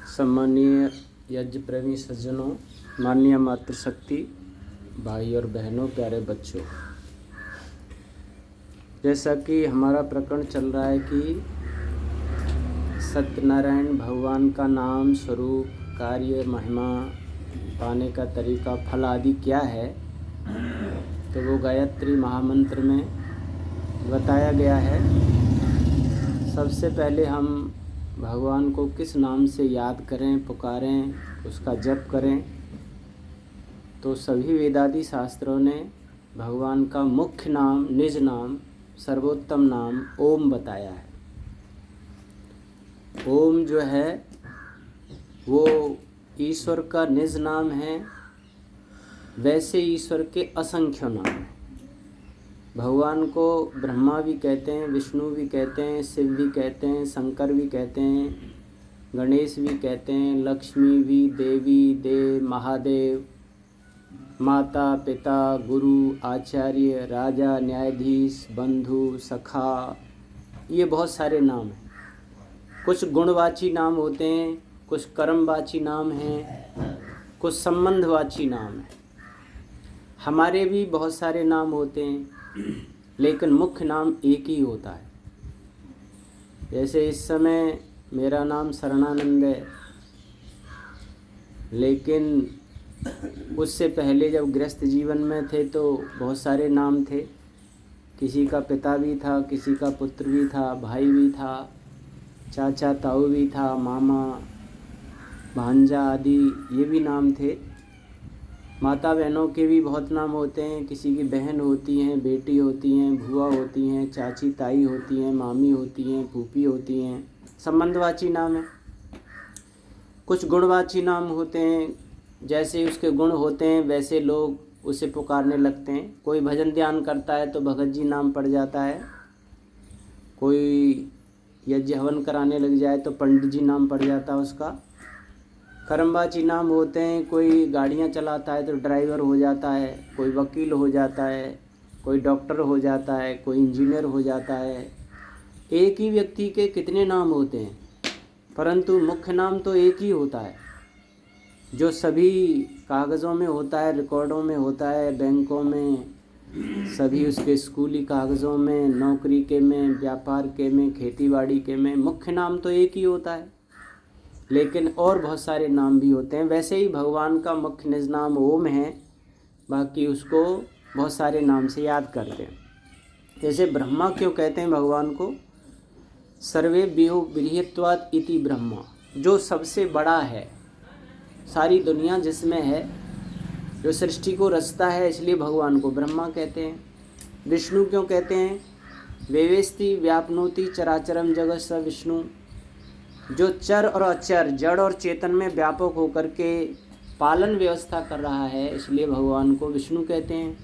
सम्मानीय यज्ञ प्रेमी सज्जनों, माननीय मातृशक्ति भाई और बहनों, प्यारे बच्चों, जैसा कि हमारा प्रकरण चल रहा है कि सत्यनारायण भगवान का नाम, स्वरूप, कार्य, महिमा पाने का तरीका, फल आदि क्या है, तो वो गायत्री महामंत्र में बताया गया है। सबसे पहले हम भगवान को किस नाम से याद करें, पुकारें, उसका जप करें, तो सभी वेदादि शास्त्रों ने भगवान का मुख्य नाम, निज नाम, सर्वोत्तम नाम ओम बताया है। ओम जो है वो ईश्वर का निज नाम है। वैसे ईश्वर के असंख्य नाम हैं। भगवान को ब्रह्मा भी कहते हैं, विष्णु भी कहते हैं, शिव भी कहते हैं, शंकर भी कहते हैं, गणेश भी कहते हैं, लक्ष्मी भी, देवी, देव, महादेव, माता, पिता, गुरु, आचार्य, राजा, न्यायाधीश, बंधु, सखा, ये बहुत सारे नाम हैं। कुछ गुणवाची नाम होते हैं, कुछ कर्मवाची नाम हैं, कुछ संबंधवाची नाम हैं। हमारे भी बहुत सारे नाम होते हैं, लेकिन मुख्य नाम एक ही होता है। जैसे इस समय मेरा नाम शरणानंद है, लेकिन उससे पहले जब गृहस्थ जीवन में थे तो बहुत सारे नाम थे। किसी का पिता भी था, किसी का पुत्र भी था, भाई भी था, चाचा ताऊ भी था, मामा, भांजा आदि ये भी नाम थे। माता बहनों के भी बहुत नाम होते हैं। किसी की बहन होती हैं, बेटी होती हैं, भूआ होती हैं, चाची ताई होती हैं, मामी होती हैं, फूफी होती हैं। संबंधवाची नाम है। कुछ गुणवाची नाम होते हैं। जैसे उसके गुण होते हैं वैसे लोग उसे पुकारने लगते हैं। कोई भजन ध्यान करता है तो भगत जी नाम पड़ जाता है। कोई यज्ञ हवन कराने लग जाए तो पंडित जी नाम पड़ जाता है उसका। कर्मवाची नाम होते हैं। कोई गाड़ियाँ चलाता है तो ड्राइवर हो जाता है, कोई वकील हो जाता है, कोई डॉक्टर हो जाता है, कोई इंजीनियर हो जाता है। एक ही व्यक्ति के कितने नाम होते हैं, परंतु मुख्य नाम तो एक ही होता है, जो सभी कागज़ों में होता है, रिकॉर्डों में होता है, बैंकों में, सभी उसके स्कूली कागज़ों में, नौकरी के में, व्यापार के में, खेतीबाड़ी के में। मुख्य नाम तो एक ही होता है, लेकिन और बहुत सारे नाम भी होते हैं। वैसे ही भगवान का मुख्य निज नाम ओम है, बाकी उसको बहुत सारे नाम से याद करते हैं। जैसे ब्रह्मा क्यों कहते हैं भगवान को? सर्वेभ्यो बृहत्वात् इति ब्रह्मा, जो सबसे बड़ा है, सारी दुनिया जिसमें है, जो सृष्टि को रचता है, इसलिए भगवान को ब्रह्मा कहते हैं। विष्णु क्यों कहते हैं? वेवेस्ति व्याप्नोति चराचरम जगत स विष्णु, जो चर और अचर, जड़ और चेतन में व्यापक होकर के पालन व्यवस्था कर रहा है, इसलिए भगवान को विष्णु कहते हैं।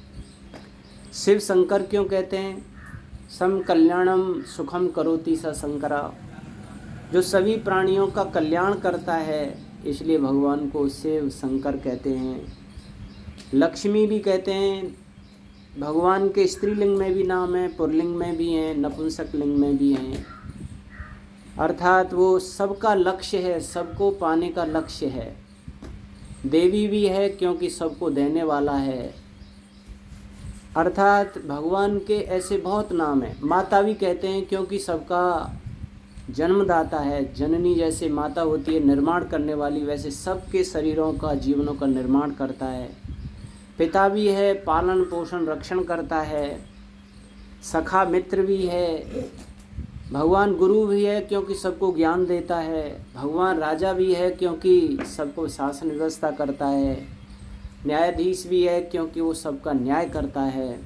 शिव शंकर क्यों कहते हैं? सम कल्याणम सुखम करोति स शंकरा, जो सभी प्राणियों का कल्याण करता है, इसलिए भगवान को शिव शंकर कहते हैं। लक्ष्मी भी कहते हैं। भगवान के स्त्रीलिंग में भी नाम है, पुल्लिंग में भी हैं, नपुंसक लिंग में भी हैं। अर्थात वो सबका लक्ष्य है, सबको पाने का लक्ष्य है। देवी भी है क्योंकि सबको देने वाला है। अर्थात भगवान के ऐसे बहुत नाम हैं। माता भी कहते हैं क्योंकि सबका जन्मदाता है। जननी जैसे माता होती है निर्माण करने वाली, वैसे सबके शरीरों का, जीवनों का निर्माण करता है। पिता भी है, पालन पोषण रक्षण करता है। सखा मित्र भी है। भगवान गुरु भी है क्योंकि सबको ज्ञान देता है। भगवान राजा भी है क्योंकि सबको शासन व्यवस्था करता है। न्यायाधीश भी है क्योंकि वो सबका न्याय करता है।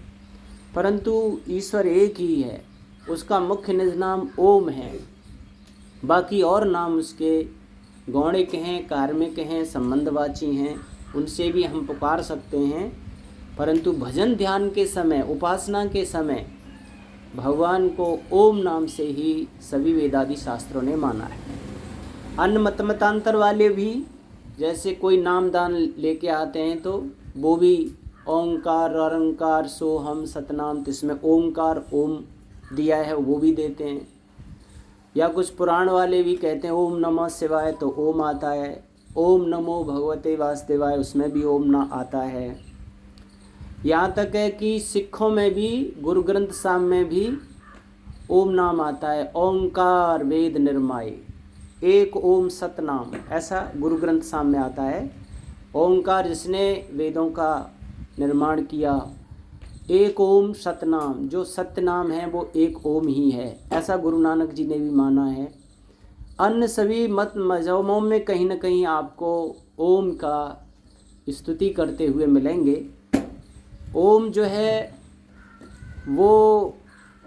परंतु ईश्वर एक ही है, उसका मुख्य निज नाम ओम है। बाकी और नाम उसके गौणिक हैं, कार्मिक हैं, संबंधवाची हैं, उनसे भी हम पुकार सकते हैं। परंतु भजन ध्यान के समय, उपासना के समय भगवान को ओम नाम से ही सभी वेदादि शास्त्रों ने माना है। अन्य मतमतांतर वाले भी जैसे कोई नाम दान लेके आते हैं तो वो भी ओंकार अरंकार सोहम सतनाम, तो इसमें ओंकार ओम दिया है वो भी देते हैं। या कुछ पुराण वाले भी कहते हैं ओम नमः शिवाय, तो ओम आता है। ओम नमो भगवते वासुदेवाय, उसमें भी ओम ना आता है। यहाँ तक है कि सिखों में भी गुरु ग्रंथ साहिब में भी ओम नाम आता है। ओंकार वेद निर्माय, एक ओम सतनाम, ऐसा गुरु ग्रंथ साहिब में आता है। ओंकार जिसने वेदों का निर्माण किया, एक ओम सतनाम, जो सत्य नाम है वो एक ओम ही है, ऐसा गुरु नानक जी ने भी माना है। अन्य सभी मत मजहबों में कहीं ना कहीं आपको ओम का स्तुति करते हुए मिलेंगे। ओम जो है वो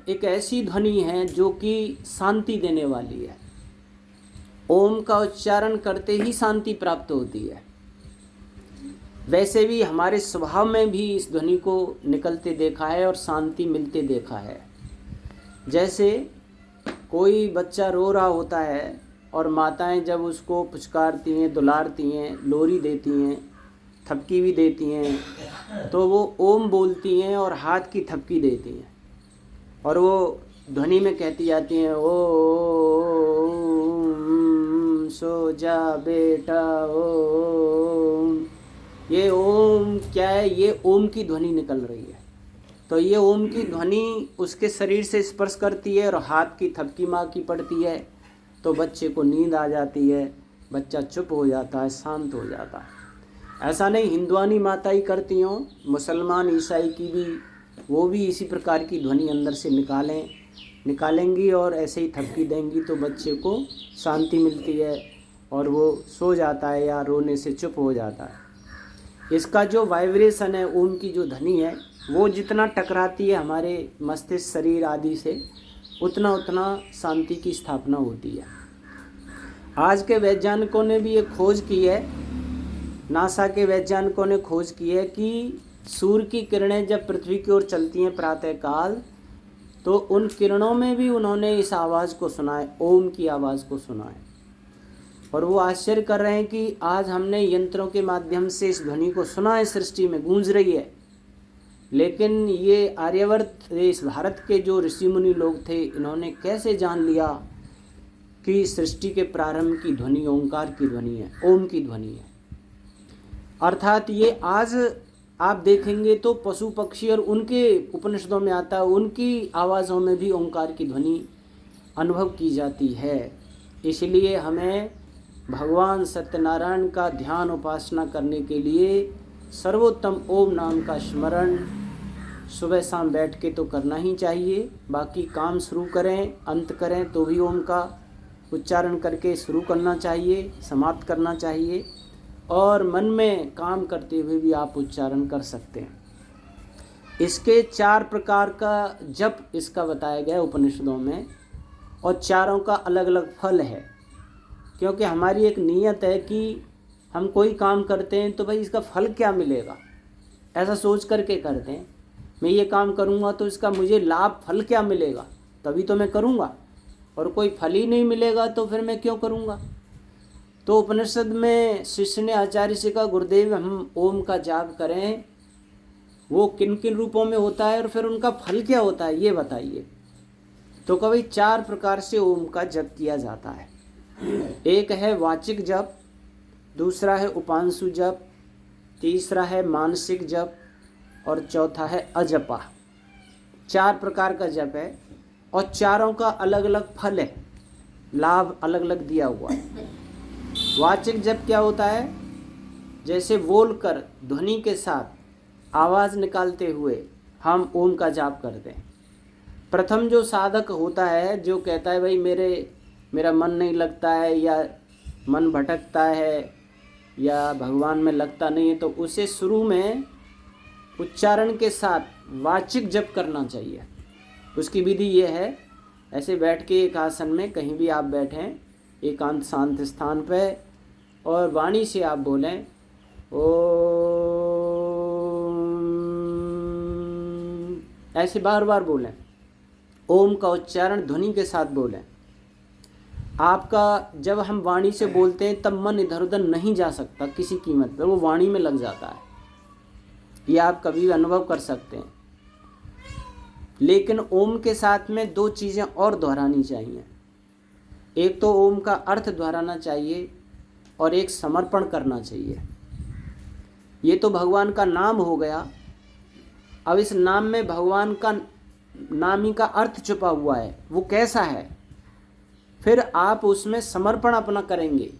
एक ऐसी ध्वनि है जो कि शांति देने वाली है। ओम का उच्चारण करते ही शांति प्राप्त होती है। वैसे भी हमारे स्वभाव में भी इस ध्वनि को निकलते देखा है और शांति मिलते देखा है। जैसे कोई बच्चा रो रहा होता है और माताएं जब उसको पुचकारती हैं, दुलारती हैं, लोरी देती हैं, थपकी भी देती हैं, तो वो ओम बोलती हैं और हाथ की थपकी देती हैं और वो ध्वनि में कहती जाती हैं ओम सो जा बेटा ओम। ये ओम क्या है? ये ओम की ध्वनि निकल रही है। तो ये ओम की ध्वनि उसके शरीर से स्पर्श करती है और हाथ की थपकी माँ की पड़ती है, तो बच्चे को नींद आ जाती है, बच्चा चुप हो जाता है, शांत हो जाता है। ऐसा नहीं हिंदुआनी माता ही करती हों, मुसलमान ईसाई की भी वो भी इसी प्रकार की ध्वनि अंदर से निकालेंगी और ऐसे ही थपकी देंगी, तो बच्चे को शांति मिलती है और वो सो जाता है या रोने से चुप हो जाता है। इसका जो वाइब्रेशन है, ओम की जो ध्वनि है, वो जितना टकराती है हमारे मस्तिष्क शरीर आदि से, उतना उतना शांति की स्थापना होती है। आज के वैज्ञानिकों ने भी एक खोज की है, नासा के वैज्ञानिकों ने खोज की है कि सूर्य की किरणें जब पृथ्वी की ओर चलती हैं प्रातःकाल, तो उन किरणों में भी उन्होंने इस आवाज़ को सुना है, ओम की आवाज़ को सुना है। और वो आश्चर्य कर रहे हैं कि आज हमने यंत्रों के माध्यम से इस ध्वनि को सुना है, सृष्टि में गूंज रही है, लेकिन ये आर्यवर्त इस भारत के जो ऋषि मुनि लोग थे, इन्होंने कैसे जान लिया कि सृष्टि के प्रारंभ की ध्वनि ओंकार की ध्वनि है, ओम की ध्वनि है। अर्थात ये आज आप देखेंगे तो पशु पक्षी और उनके उपनिषदों में आता है, उनकी आवाज़ों में भी ओंकार की ध्वनि अनुभव की जाती है। इसलिए हमें भगवान सत्यनारायण का ध्यान उपासना करने के लिए सर्वोत्तम ओम नाम का स्मरण सुबह शाम बैठ के तो करना ही चाहिए। बाकी काम शुरू करें, अंत करें तो भी ओम का उच्चारण करके शुरू करना चाहिए, समाप्त करना चाहिए, और मन में काम करते हुए भी आप उच्चारण कर सकते हैं। इसके 4 प्रकार का जप इसका बताया गया उपनिषदों में, और चारों का अलग अलग फल है। क्योंकि हमारी एक नीयत है कि हम कोई काम करते हैं तो भाई इसका फल क्या मिलेगा, ऐसा सोच करके करते हैं। मैं ये काम करूँगा तो इसका मुझे लाभ फल क्या मिलेगा, तभी तो मैं करूँगा, और कोई फल ही नहीं मिलेगा तो फिर मैं क्यों करूँगा। तो उपनिषद में शिष्य ने आचार्य से कहा, गुरुदेव हम ओम का जाप करें, वो किन किन रूपों में होता है और फिर उनका फल क्या होता है ये बताइए। तो कभी 4 प्रकार से ओम का जप किया जाता है। एक है वाचिक जप, दूसरा है उपांशु जप, तीसरा है मानसिक जप, और चौथा है अजपा। 4 प्रकार का जप है और चारों का अलग अलग फल है, लाभ अलग अलग दिया हुआ है। वाचिक जप क्या होता है? जैसे बोलकर ध्वनि के साथ आवाज़ निकालते हुए हम ओम का जाप करते हैं। प्रथम जो साधक होता है, जो कहता है भाई मेरा मन नहीं लगता है, या मन भटकता है, या भगवान में लगता नहीं है, तो उसे शुरू में उच्चारण के साथ वाचिक जप करना चाहिए। उसकी विधि ये है, ऐसे बैठ के एक आसन में कहीं भी आप बैठें, एकांत शांत स्थान पे, और वाणी से आप बोलें ओम, ऐसे बार बार बोलें। ओम का उच्चारण ध्वनि के साथ बोलें। आपका जब हम वाणी से बोलते हैं तब मन इधर उधर नहीं जा सकता किसी कीमत पर, वो वाणी में लग जाता है। ये आप कभी भी अनुभव कर सकते हैं। लेकिन ओम के साथ में दो चीज़ें और दोहरानी चाहिए। एक तो ओम का अर्थ दोहराना चाहिए और एक समर्पण करना चाहिए। ये तो भगवान का नाम हो गया। अब इस नाम में भगवान का नामी का अर्थ छुपा हुआ है, वो कैसा है, फिर आप उसमें समर्पण अपना करेंगे।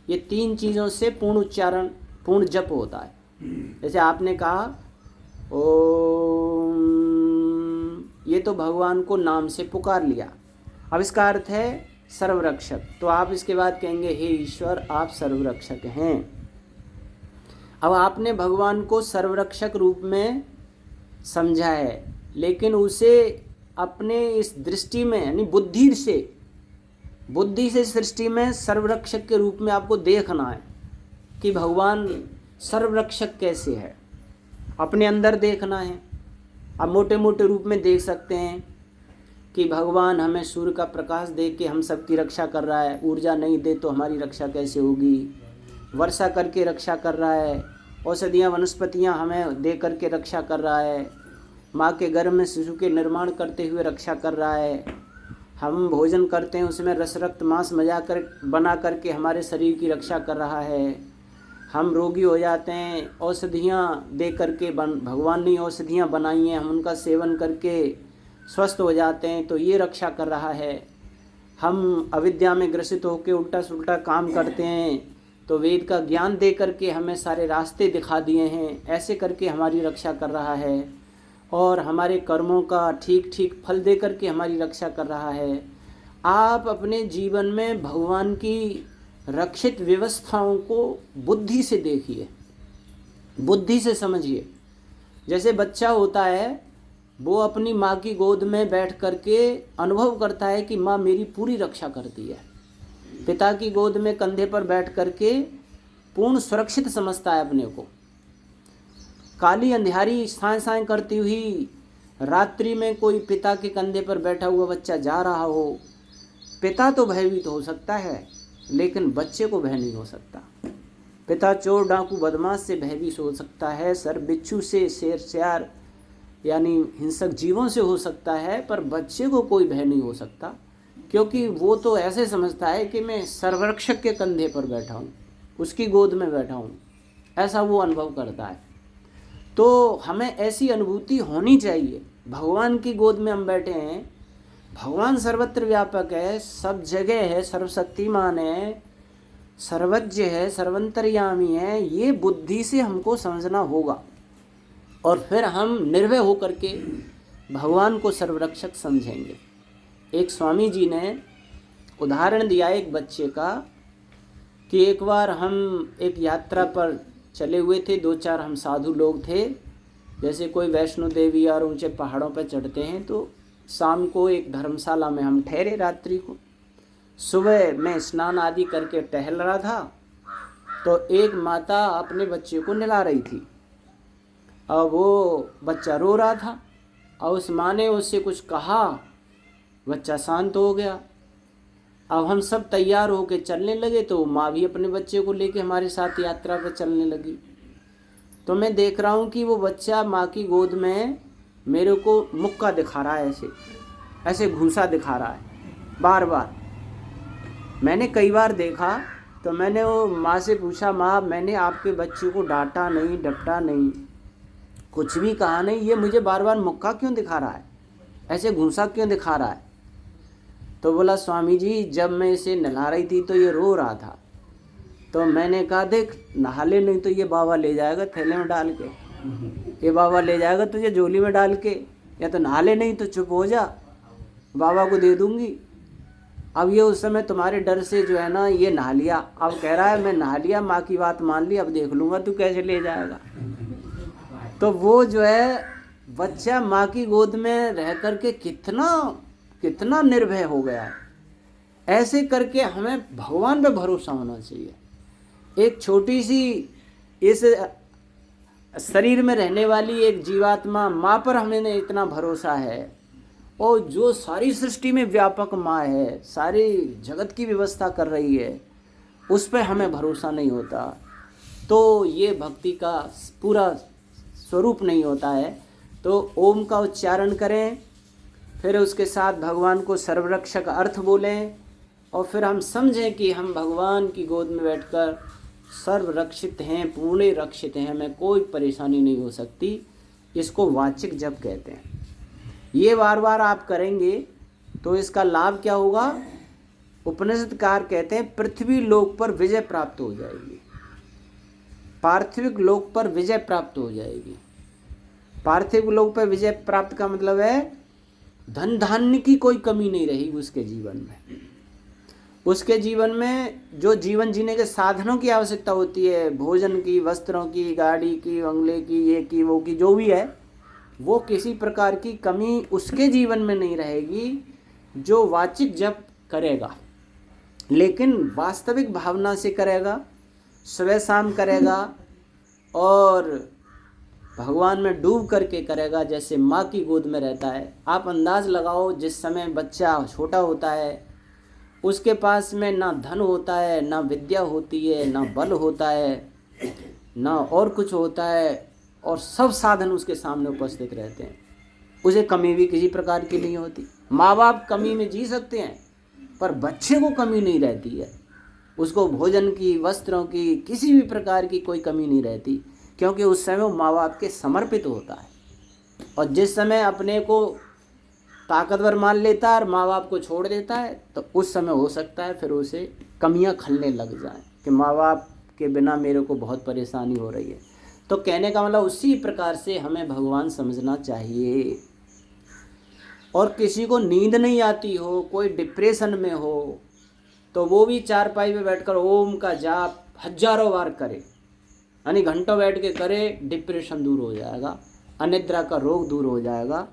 ये तीन चीज़ों से पूर्ण उच्चारण, पूर्ण जप होता है। जैसे आपने कहा ओम, ये तो भगवान को नाम से पुकार लिया। अब इसका अर्थ है सर्वरक्षक, तो आप इसके बाद कहेंगे हे ईश्वर आप सर्वरक्षक हैं। अब आपने भगवान को सर्वरक्षक रूप में समझा है, लेकिन उसे अपने इस दृष्टि में यानी बुद्धि से सृष्टि में सर्वरक्षक के रूप में आपको देखना है कि भगवान सर्वरक्षक कैसे है, अपने अंदर देखना है। आप मोटे मोटे रूप में देख सकते हैं कि भगवान हमें सूर्य का प्रकाश दे के हम सबकी रक्षा कर रहा है, ऊर्जा नहीं दे तो हमारी रक्षा कैसे होगी, वर्षा करके रक्षा कर रहा है, औषधियाँ वनस्पतियाँ हमें दे करके रक्षा कर रहा है, माँ के गर्भ में शिशु के निर्माण करते हुए रक्षा कर रहा है, हम भोजन करते हैं उसमें रस रक्त मांस बना करके हमारे शरीर की रक्षा कर रहा है, हम रोगी हो जाते हैं औषधियाँ दे करके भगवान ने औषधियाँ बनाई हैं, हम उनका सेवन करके स्वस्थ हो जाते हैं तो ये रक्षा कर रहा है। हम अविद्या में ग्रसित होकर उल्टा सुल्टा काम करते हैं तो वेद का ज्ञान दे करके हमें सारे रास्ते दिखा दिए हैं, ऐसे करके हमारी रक्षा कर रहा है। और हमारे कर्मों का ठीक ठीक फल दे करके हमारी रक्षा कर रहा है। आप अपने जीवन में भगवान की रक्षित व्यवस्थाओं को बुद्धि से देखिए, बुद्धि से समझिए। जैसे बच्चा होता है वो अपनी माँ की गोद में बैठ करके अनुभव करता है कि माँ मेरी पूरी रक्षा करती है। पिता की गोद में कंधे पर बैठ करके पूर्ण सुरक्षित समझता है अपने को। काली अंधियारी साए साए करती हुई रात्रि में कोई पिता के कंधे पर बैठा हुआ बच्चा जा रहा हो, पिता तो भयभीत हो सकता है लेकिन बच्चे को भय नहीं हो सकता। पिता चोर डाकू बदमाश से भयभीत हो सकता है, सर बिच्छू से, शेर सियार यानी हिंसक जीवों से हो सकता है, पर बच्चे को कोई भय नहीं हो सकता, क्योंकि वो तो ऐसे समझता है कि मैं सर्वरक्षक के कंधे पर बैठा हूँ, उसकी गोद में बैठा हूँ, ऐसा वो अनुभव करता है। तो हमें ऐसी अनुभूति होनी चाहिए। भगवान की गोद में हम बैठे हैं, भगवान सर्वत्र व्यापक है, सब जगह है, सर्वशक्तिमान है, सर्वज्ञ है, सर्वंतर्यामी है। ये बुद्धि से हमको समझना होगा और फिर हम निर्भय होकर के भगवान को सर्वरक्षक समझेंगे। एक स्वामी जी ने उदाहरण दिया एक बच्चे का कि एक बार हम एक यात्रा पर चले हुए थे, 2-4 हम साधु लोग थे। जैसे कोई वैष्णो देवी और ऊंचे पहाड़ों पर चढ़ते हैं तो शाम को एक धर्मशाला में हम ठहरे रात्रि को। सुबह मैं स्नान आदि करके टहल रहा था तो एक माता अपने बच्चे को नहला रही थी और वो बच्चा रो रहा था और उस माँ ने उससे कुछ कहा, बच्चा शांत हो गया। अब हम सब तैयार होके चलने लगे तो माँ भी अपने बच्चे को लेके हमारे साथ यात्रा पर चलने लगी। तो मैं देख रहा हूँ कि वो बच्चा माँ की गोद में मेरे को मुक्का दिखा रहा है, ऐसे घूंसा दिखा रहा है बार बार। मैंने कई बार देखा तो मैंने वो माँ से पूछा, माँ मैंने आपके बच्चे को डांटा नहीं, डपटा नहीं, कुछ भी कहा नहीं, ये मुझे बार बार मुक्का क्यों दिखा रहा है, ऐसे घूंसा क्यों दिखा रहा है? तो बोला, स्वामी जी जब मैं इसे नहला रही थी तो ये रो रहा था। तो मैंने कहा, देख नहा ले, नहीं तो ये बाबा ले जाएगा थैले में डाल के, ये बाबा ले जाएगा तुझे झोली में डाल के, या तो नहा ले, नहीं तो चुप हो जा, बाबा को दे दूंगी। अब ये उस समय तुम्हारे डर से जो है ना ये नहा लिया, अब कह रहा है मैं नहा लिया, माँ की बात मान ली, अब देख लूँगा तू कैसे ले जाएगा। तो वो जो है बच्चा माँ की गोद में रह करके कितना निर्भय हो गया है। ऐसे करके हमें भगवान पे भरोसा होना चाहिए। एक छोटी सी इस शरीर में रहने वाली एक जीवात्मा माँ पर हमें इतना भरोसा है, और जो सारी सृष्टि में व्यापक माँ है, सारी जगत की व्यवस्था कर रही है, उस पर हमें भरोसा नहीं होता। तो ये भक्ति का पूरा स्वरूप नहीं होता है। तो ओम का उच्चारण करें, फिर उसके साथ भगवान को सर्वरक्षक अर्थ बोलें, और फिर हम समझें कि हम भगवान की गोद में बैठकर सर्वरक्षित हैं, पूर्ण रक्षित हैं, हमें कोई परेशानी नहीं हो सकती। इसको वाचिक जप कहते हैं। ये बार बार आप करेंगे तो इसका लाभ क्या होगा? उपनिषदकार कहते हैं पृथ्वी लोक पर विजय प्राप्त हो जाएगी, पार्थिव लोक पर विजय प्राप्त हो जाएगी। पार्थिव लोक पर विजय प्राप्त का मतलब है धन धान्य की कोई कमी नहीं रहेगी उसके जीवन में। उसके जीवन में जो जीवन जीने के साधनों की आवश्यकता होती है, भोजन की, वस्त्रों की, गाड़ी की, बंगले की, ये की, वो की, जो भी है, वो किसी प्रकार की कमी उसके जीवन में नहीं रहेगी जो वाचिक जप करेगा। लेकिन वास्तविक भावना से करेगा, सुबह शाम करेगा और भगवान में डूब करके करेगा, जैसे माँ की गोद में रहता है। आप अंदाज लगाओ, जिस समय बच्चा छोटा होता है उसके पास में ना धन होता है, ना विद्या होती है, ना बल होता है, ना और कुछ होता है, और सब साधन उसके सामने उपस्थित रहते हैं। उसे कमी भी किसी प्रकार की नहीं होती। माँ बाप कमी में जी सकते हैं पर बच्चे को कमी नहीं रहती है। उसको भोजन की, वस्त्रों की, किसी भी प्रकार की कोई कमी नहीं रहती, क्योंकि उस समय वो माँ बाप के समर्पित होता है। और जिस समय अपने को ताकतवर मान लेता है और माँ बाप को छोड़ देता है, तो उस समय हो सकता है फिर उसे कमियां खलने लग जाएं कि माँ बाप के बिना मेरे को बहुत परेशानी हो रही है। तो कहने का मतलब उसी प्रकार से हमें भगवान समझना चाहिए। और किसी को नींद नहीं आती हो, कोई डिप्रेशन में हो, तो वो भी चारपाई पे बैठकर ओम का जाप हजारों बार करे, यानी घंटों बैठ के करे, डिप्रेशन दूर हो जाएगा, अनिद्रा का रोग दूर हो जाएगा,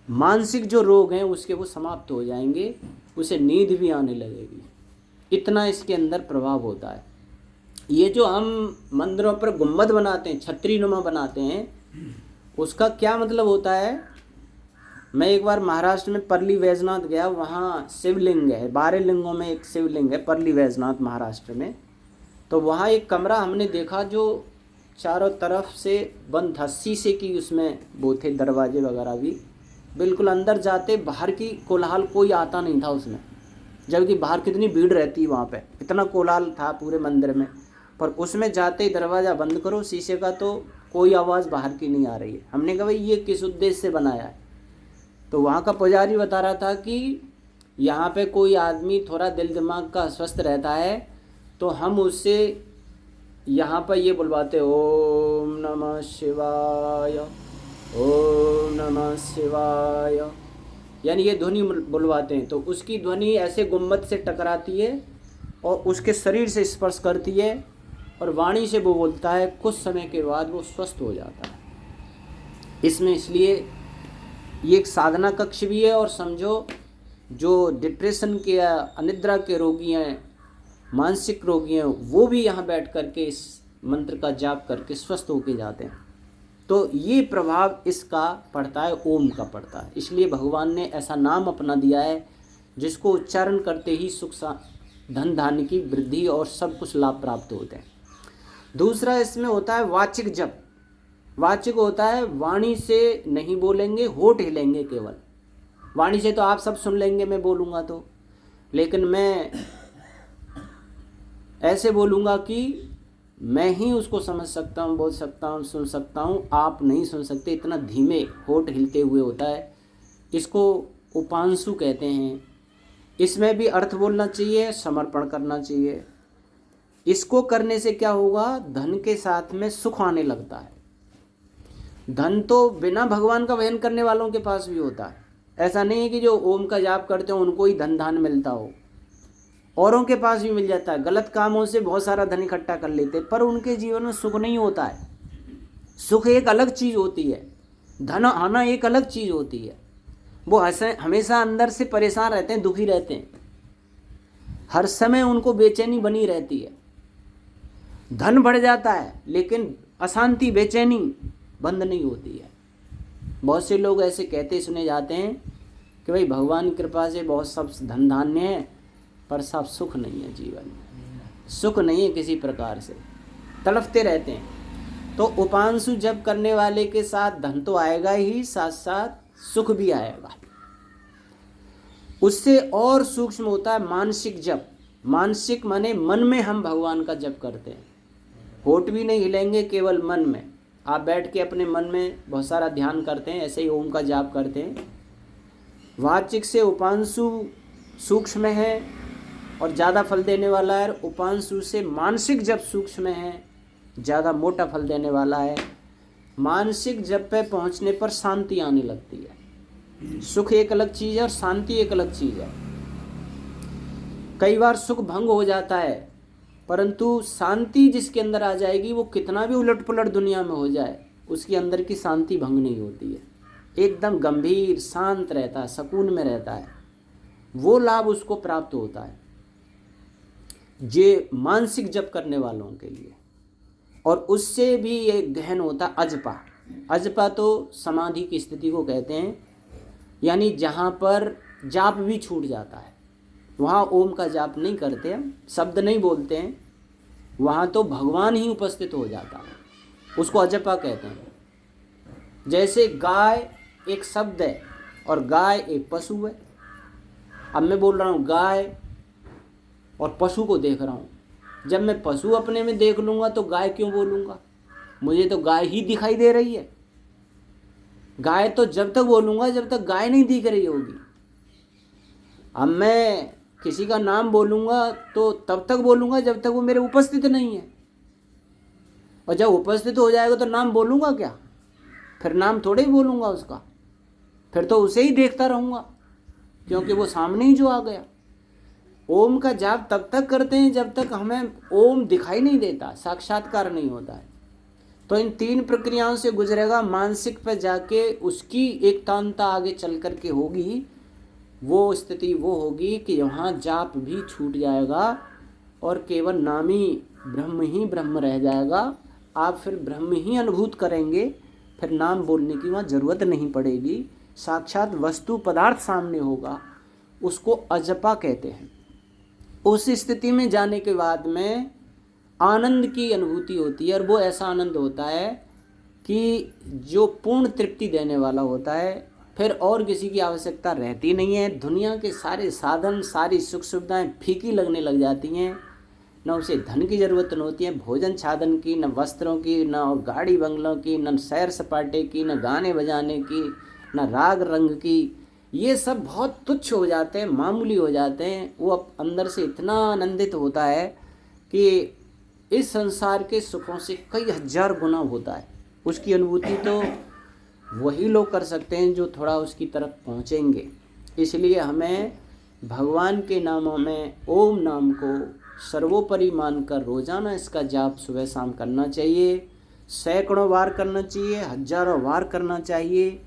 मानसिक जो रोग हैं उसके वो समाप्त हो जाएंगे, उसे नींद भी आने लगेगी। इतना इसके अंदर प्रभाव होता है। ये जो हम मंदिरों पर गुम्बद बनाते हैं, छतरी नुमा बनाते हैं, उसका क्या मतलब होता है? मैं एक बार महाराष्ट्र में परली वैजनाथ गया, वहाँ शिवलिंग है, 12 लिंगों में एक शिवलिंग है परली वैजनाथ महाराष्ट्र में। तो वहाँ एक कमरा हमने देखा जो चारों तरफ से बंद था, शीशे की उसमें वो थे दरवाजे वगैरह भी, बिल्कुल अंदर जाते बाहर की कोलाहल कोई आता नहीं था उसमें, जबकि बाहर कितनी भीड़ रहती वहाँ पे, इतना कोलाहल था पूरे मंदिर में, पर उसमें जाते ही दरवाज़ा बंद करो शीशे का तो कोई आवाज़ बाहर की नहीं आ रही है। हमने कहा भाई ये किस उद्देश्य से बनाया है? तो वहाँ का पुजारी बता रहा था कि यहाँ पे कोई आदमी थोड़ा दिल दिमाग का अस्वस्थ रहता है तो हम उससे यहाँ पर ये बुलवाते ओम नमः शिवाय, ओम नमः शिवाय, यानी ये ध्वनि बुलवाते हैं। तो उसकी ध्वनि ऐसे गुम्बद से टकराती है और उसके शरीर से स्पर्श करती है और वाणी से वो बोलता है, कुछ समय के बाद वो स्वस्थ हो जाता है। इसमें इसलिए ये एक साधना कक्ष भी है। और समझो जो डिप्रेशन के या अनिद्रा के रोगी हैं, मानसिक रोगी हैं, वो भी यहाँ बैठ करके इस मंत्र का जाप करके स्वस्थ होके जाते हैं। तो ये प्रभाव इसका पड़ता है, ओम का पड़ता है। इसलिए भगवान ने ऐसा नाम अपना दिया है जिसको उच्चारण करते ही सुख धन धान्य की वृद्धि और सब कुछ लाभ प्राप्त होते हैं। दूसरा इसमें होता है वाचिक जप। वाचिक होता है वाणी से नहीं बोलेंगे, होठ हिलेंगे केवल। वाणी से तो आप सब सुन लेंगे मैं बोलूँगा तो, लेकिन मैं ऐसे बोलूँगा कि मैं ही उसको समझ सकता हूँ, बोल सकता हूँ, सुन सकता हूँ, आप नहीं सुन सकते। इतना धीमे होठ हिलते हुए होता है। इसको उपांशु कहते हैं। इसमें भी अर्थ बोलना चाहिए, समर्पण करना चाहिए। इसको करने से क्या होगा? धन के साथ में सुख आने लगता है। धन तो बिना भगवान का भजन करने वालों के पास भी होता है। ऐसा नहीं है कि जो ओम का जाप करते हो उनको ही धन धान मिलता हो, औरों के पास भी मिल जाता है। गलत कामों से बहुत सारा धन इकट्ठा कर लेते, पर उनके जीवन में सुख नहीं होता है। सुख एक अलग चीज़ होती है, धन आना एक अलग चीज़ होती है। वो हमेशा अंदर से परेशान रहते हैं, दुखी रहते हैं, हर समय उनको बेचैनी बनी रहती है। धन बढ़ जाता है लेकिन अशांति, बेचैनी बंद नहीं होती है। बहुत से लोग ऐसे कहते सुने जाते हैं कि भाई भगवान की कृपा से बहुत सब धन धान्य है, पर सब सुख नहीं है जीवन में, सुख नहीं है किसी प्रकार से, तड़पते रहते हैं। तो उपांशु जप करने वाले के साथ धन तो आएगा ही, साथ साथ सुख भी आएगा। उससे और सूक्ष्म होता है मानसिक जप। मानसिक माने मन में हम भगवान का जप करते हैं, होठ भी नहीं हिलेंगे, केवल मन में। आप बैठ के अपने मन में बहुत सारा ध्यान करते हैं, ऐसे ही ओम का जाप करते हैं। वाचिक से उपांशु सूक्ष्म है और ज़्यादा फल देने वाला है, उपांशु से मानसिक जप सूक्ष्म है, ज़्यादा मोटा फल देने वाला है। मानसिक जप पे पहुंचने पर शांति आने लगती है। सुख एक अलग चीज़ है और शांति एक अलग चीज़ है। कई बार सुख भंग हो जाता है, परंतु शांति जिसके अंदर आ जाएगी, वो कितना भी उलट पुलट दुनिया में हो जाए, उसके अंदर की शांति भंग नहीं होती है। एकदम गंभीर शांत रहता है, सुकून में रहता है। वो लाभ उसको प्राप्त होता है जे मानसिक जप करने वालों के लिए। और उससे भी एक गहन होता है अजपा। अजपा तो समाधि की स्थिति को कहते हैं, यानी जहाँ पर जाप भी छूट जाता है। वहाँ ओम का जाप नहीं करते हम, शब्द नहीं बोलते हैं, वहाँ तो भगवान ही उपस्थित हो जाता है, उसको अजपा कहते हैं। जैसे गाय एक शब्द है और गाय एक पशु है। अब मैं बोल रहा हूँ गाय और पशु को देख रहा हूँ, जब मैं पशु अपने में देख लूँगा तो गाय क्यों बोलूँगा? मुझे तो गाय ही दिखाई दे रही है। गाय तो जब तक बोलूँगा जब तक गाय नहीं दिख रही होगी। अब मैं किसी का नाम बोलूँगा तो तब तक बोलूँगा जब तक वो मेरे उपस्थित नहीं है, और जब उपस्थित हो जाएगा तो नाम बोलूँगा क्या? फिर नाम थोड़े ही बोलूँगा उसका, फिर तो उसे ही देखता रहूँगा, क्योंकि वो सामने ही जो आ गया। ओम का जाप तब तक करते हैं जब तक हमें ओम दिखाई नहीं देता, साक्षात्कार नहीं होता है। तो इन 3 प्रक्रियाओं से गुजरेगा, मानसिक पर जाके उसकी एकांतता आगे चल कर के होगी। वो स्थिति वो होगी कि वहाँ जाप भी छूट जाएगा और केवल नामी ब्रह्म ही ब्रह्म रह जाएगा। आप फिर ब्रह्म ही अनुभूत करेंगे, फिर नाम बोलने की वहाँ ज़रूरत नहीं पड़ेगी। साक्षात वस्तु पदार्थ सामने होगा, उसको अजपा कहते हैं। उस स्थिति में जाने के बाद में आनंद की अनुभूति होती है, और वो ऐसा आनंद होता है कि जो पूर्ण तृप्ति देने वाला होता है। फिर और किसी की आवश्यकता रहती नहीं है। दुनिया के सारे साधन, सारी सुख सुविधाएं फीकी लगने लग जाती हैं। न उसे धन की ज़रूरत न होती है, भोजन छादन की, न वस्त्रों की, न गाड़ी बंगलों की, न सैर सपाटे की, न गाने बजाने की, न राग रंग की। ये सब बहुत तुच्छ हो जाते हैं, मामूली हो जाते हैं। वो अंदर से इतना आनंदित होता है कि इस संसार के सुखों से कई हजार गुना होता है। उसकी अनुभूति तो वही लोग कर सकते हैं जो थोड़ा उसकी तरफ पहुँचेंगे। इसलिए हमें भगवान के नामों में ओम नाम को सर्वोपरि मानकर रोज़ाना इसका जाप सुबह शाम करना चाहिए। सैकड़ों बार करना चाहिए, हजारों बार करना चाहिए,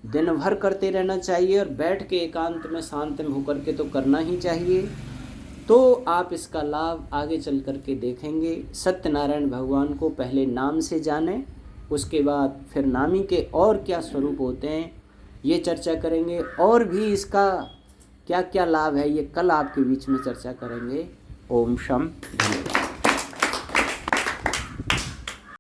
दिन भर करते रहना चाहिए, और बैठ के एकांत में शांत में होकर के तो करना ही चाहिए। तो आप इसका लाभ आगे चल कर के देखेंगे। सत्यनारायण भगवान को पहले नाम से जानें, उसके बाद फिर नामी के और क्या स्वरूप होते हैं ये चर्चा करेंगे, और भी इसका क्या क्या लाभ है ये कल आपके बीच में चर्चा करेंगे। ओम शम धन्यवाद।